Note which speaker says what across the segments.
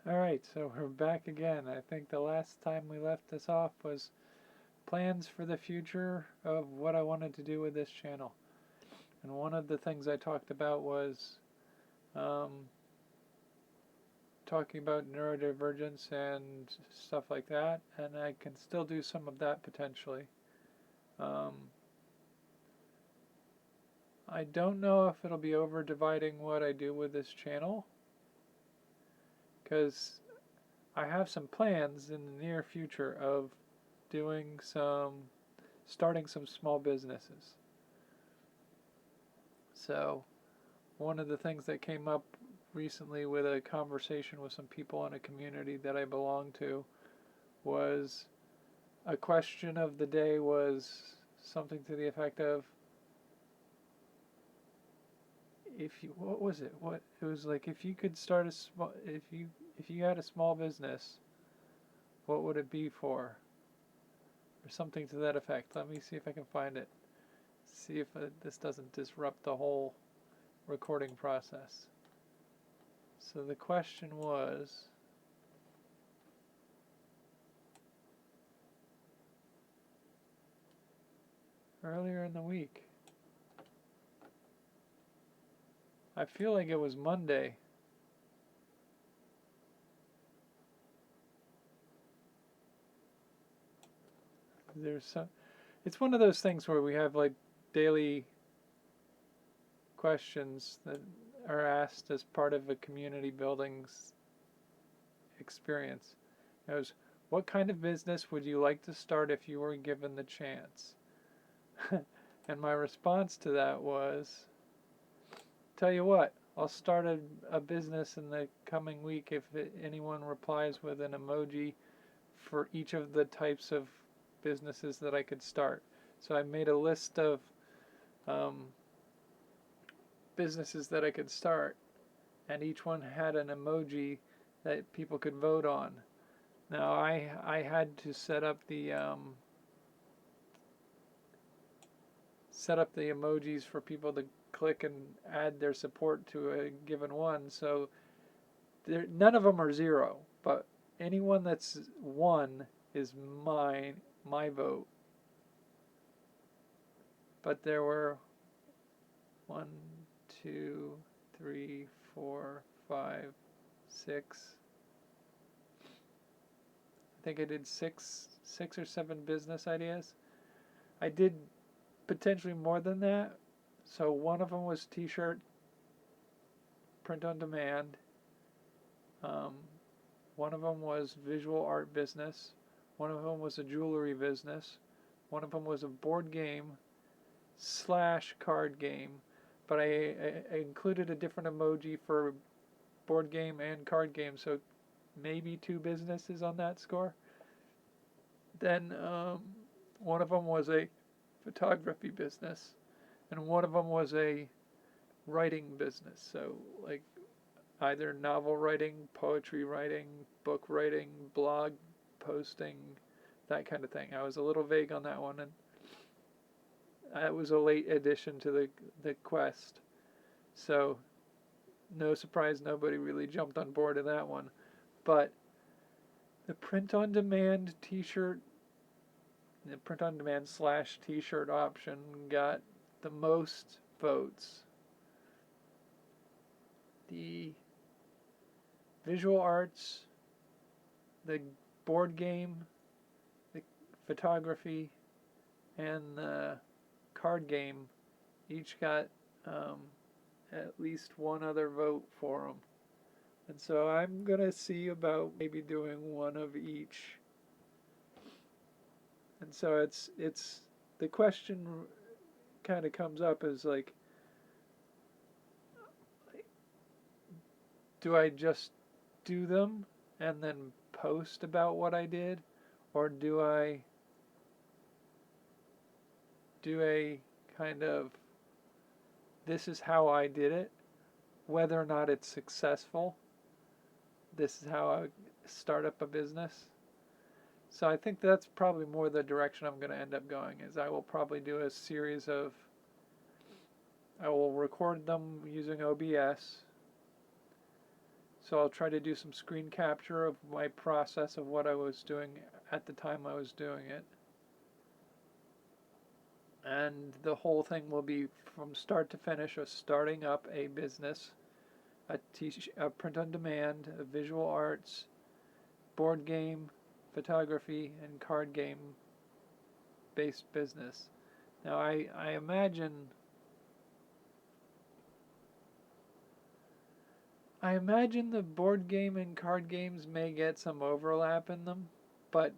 Speaker 1: Alright, so we're back again. I think the last time we left this off was plans for the future of what I wanted to do with this channel. And one of the things I talked about was um, talking about neurodivergence and stuff like that, and I can still do some of that potentially. Um, I don't know if it'll be over dividing what I do with this channel, because I have some plans in the near future of doing starting some small businesses. So, one of the things that came up recently with a conversation with some people in a community that I belong to was a question of the day was something to the effect of, if you, what was it? What it was like, if you could start a small, if you had a small business, what would it be for? Or something to that effect. Let me see if I can find it. See if this doesn't disrupt the whole recording process. So the question was, earlier in the week, I feel like it was Monday. There's some, it's one of those things where we have like daily questions that are asked as part of a community building's experience. It was, what kind of business would you like to start if you were given the chance? And my response to that was, tell you what, I'll start a business in the coming week if anyone replies with an emoji for each of the types of businesses that I could start. So I made a list of um, businesses that I could start, and each one had an emoji that people could vote on. Now I had to set up the emojis for people to click and add their support to a given one. So none of them are zero, but anyone that's one is my vote. But there were one, two, three, four, five, six. I think I did six or seven business ideas. I did potentially more than that. So one of them was T-shirt print on demand. Um, one of them was visual art business. One of them was a jewelry business. One of them was a board game slash card game. But I included a different emoji for board game and card game, so maybe two businesses on that score. Then one of them was a photography business, and one of them was a writing business. So like either novel writing, poetry writing, book writing, blog posting, that kind of thing. I was a little vague on that one, and that was a late addition to the quest. So no surprise, nobody really jumped on board in that one. But the print on demand T-shirt, the print on demand slash T-shirt option got the most votes. The visual arts, the board game, the photography, and the card game each got um, at least one other vote for them. And so I'm going to see about maybe doing one of each. And so it's the question kind of comes up is like, do I just do them and then post about what I did, or do I do a kind of, this is how I did it, whether or not it's successful, this is how I start up a business. So I think that's probably more the direction I'm going to end up going, is I will probably do a series of, I will record them using OBS, So I'll try to do some screen capture of my process of what I was doing at the time I was doing it. And the whole thing will be from start to finish of starting up a business, a print on demand, a visual arts, board game, photography, and card game based business. Now I imagine the board game and card games may get some overlap in them, but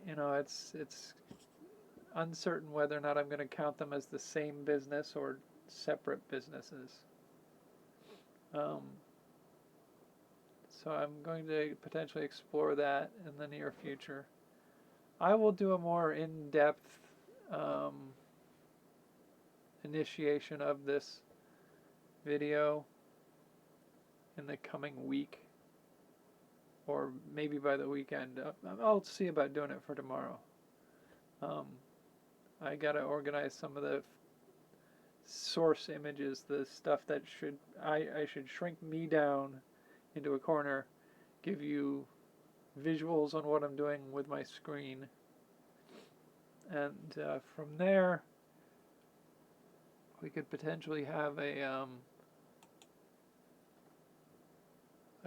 Speaker 1: it's uncertain whether or not I'm going to count them as the same business or separate businesses. Um, so I'm going to potentially explore that in the near future. I will do a more in-depth initiation of this video in the coming week, or maybe by the weekend. I'll see about doing it for tomorrow. I gotta organize some of the source images, the stuff that I should shrink me down into a corner, give you visuals on what I'm doing with my screen, and from there we could potentially have a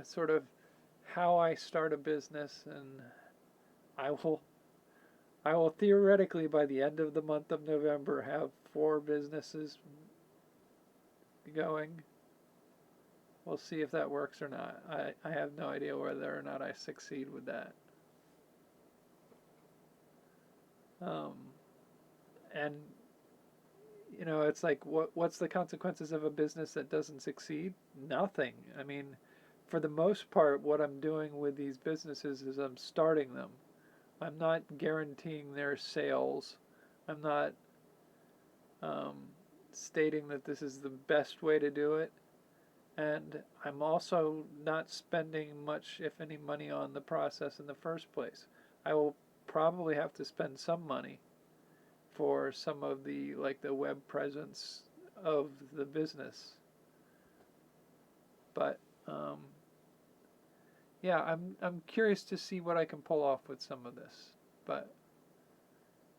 Speaker 1: sort of how I start a business, and I will theoretically by the end of the month of November have 4 businesses going. We'll see if that works or not. I have no idea whether or not I succeed with that. And it's like, what's the consequences of a business that doesn't succeed? Nothing. I mean, for the most part, what I'm doing with these businesses is I'm starting them. I'm not guaranteeing their sales. I'm not stating that this is the best way to do it. And I'm also not spending much, if any, money on the process in the first place. I will probably have to spend some money for some of the web presence of the business. But yeah, I'm curious to see what I can pull off with some of this. But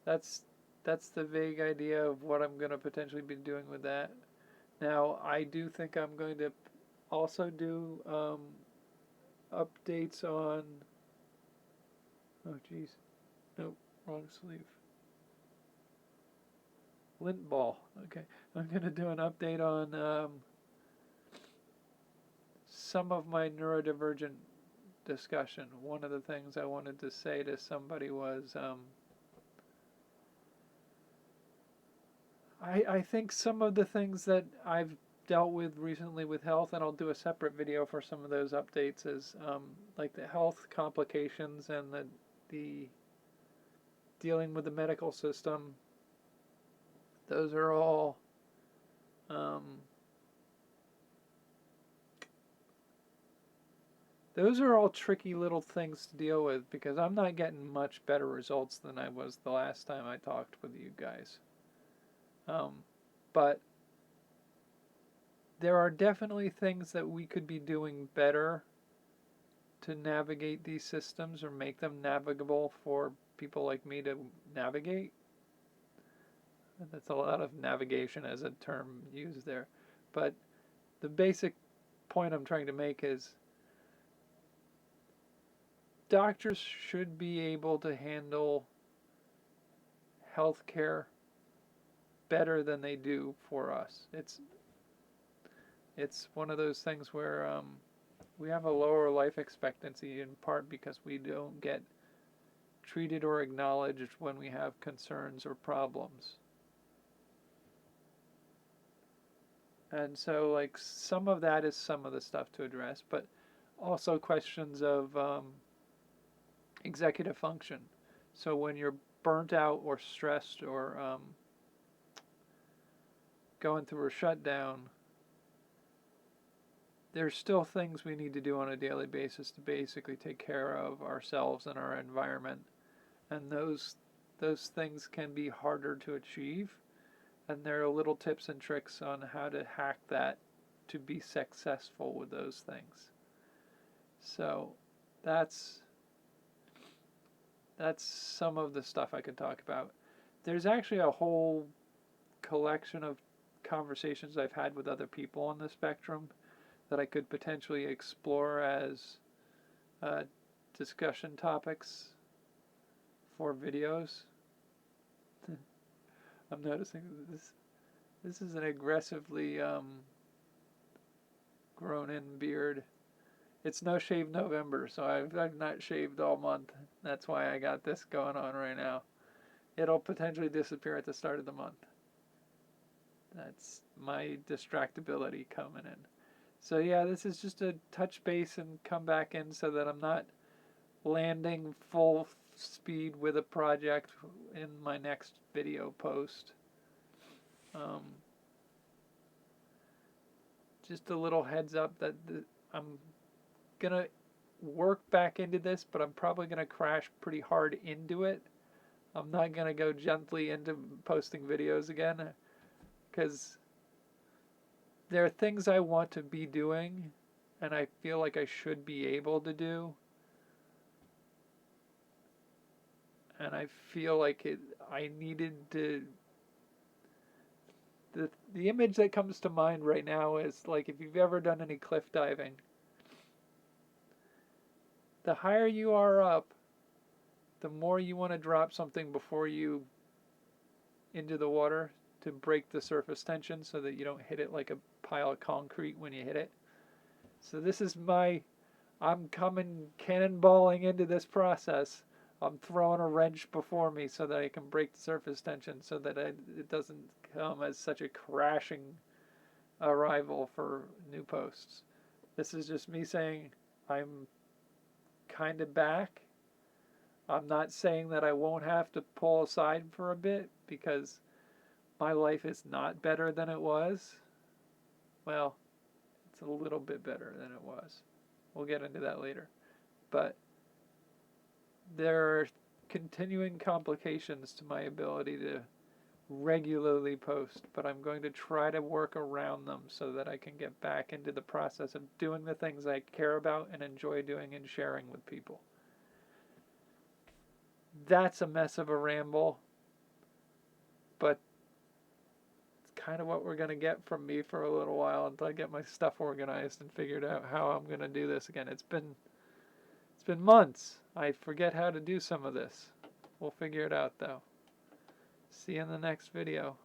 Speaker 1: that's the vague idea of what I'm going to potentially be doing with that. Now, I do think I'm going to also do updates on, oh geez, nope, wrong sleeve. Lint ball. Okay, I'm going to do an update on some of my neurodivergent discussion. One of the things I wanted to say to somebody was, I think some of the things that I've dealt with recently with health, and I'll do a separate video for some of those updates, is like the health complications and the dealing with the medical system. Those are all tricky little things to deal with, because I'm not getting much better results than I was the last time I talked with you guys. But there are definitely things that we could be doing better to navigate these systems or make them navigable for people like me to navigate. That's a lot of navigation as a term used there. But the basic point I'm trying to make is doctors should be able to handle healthcare better than they do for us. It's one of those things where we have a lower life expectancy, in part because we don't get treated or acknowledged when we have concerns or problems. And so, like, some of that is some of the stuff to address, but also questions of executive function. So when you're burnt out or stressed or going through a shutdown, there's still things we need to do on a daily basis to basically take care of ourselves and our environment. And those things can be harder to achieve. And there are little tips and tricks on how to hack that to be successful with those things. So that's some of the stuff I could talk about. There's actually a whole collection of conversations I've had with other people on the spectrum that I could potentially explore as uh, discussion topics for videos. I'm noticing this is an aggressively grown in beard. It's No Shave November, so I've not shaved all month. That's why I got this going on right now. It'll potentially disappear at the start of the month. That's my distractibility coming in. So yeah, this is just a touch base and come back in so that I'm not landing full speed with a project in my next video post. Um, just a little heads up that I'm gonna work back into this, but I'm probably gonna crash pretty hard into it. I'm not gonna go gently into posting videos again, because there are things I want to be doing and I feel like I should be able to do. And I feel like I needed to. The image that comes to mind right now is like if you've ever done any cliff diving, the higher you are up, the more you want to drop something before you into the water to break the surface tension so that you don't hit it like a pile of concrete when you hit it. So this is I'm coming cannonballing into this process. I'm throwing a wrench before me so that I can break the surface tension so that it doesn't come as such a crashing arrival for new posts. This is just me saying I'm kind of back. I'm not saying that I won't have to pull aside for a bit because my life is not better than it was. Well, it's a little bit better than it was. We'll get into that later. But there are continuing complications to my ability to regularly post, but I'm going to try to work around them so that I can get back into the process of doing the things I care about and enjoy doing and sharing with people. That's a mess of a ramble, but it's kind of what we're going to get from me for a little while until I get my stuff organized and figured out how I'm going to do this again. It's been months. I forget how to do some of this. We'll figure it out though. See you in the next video.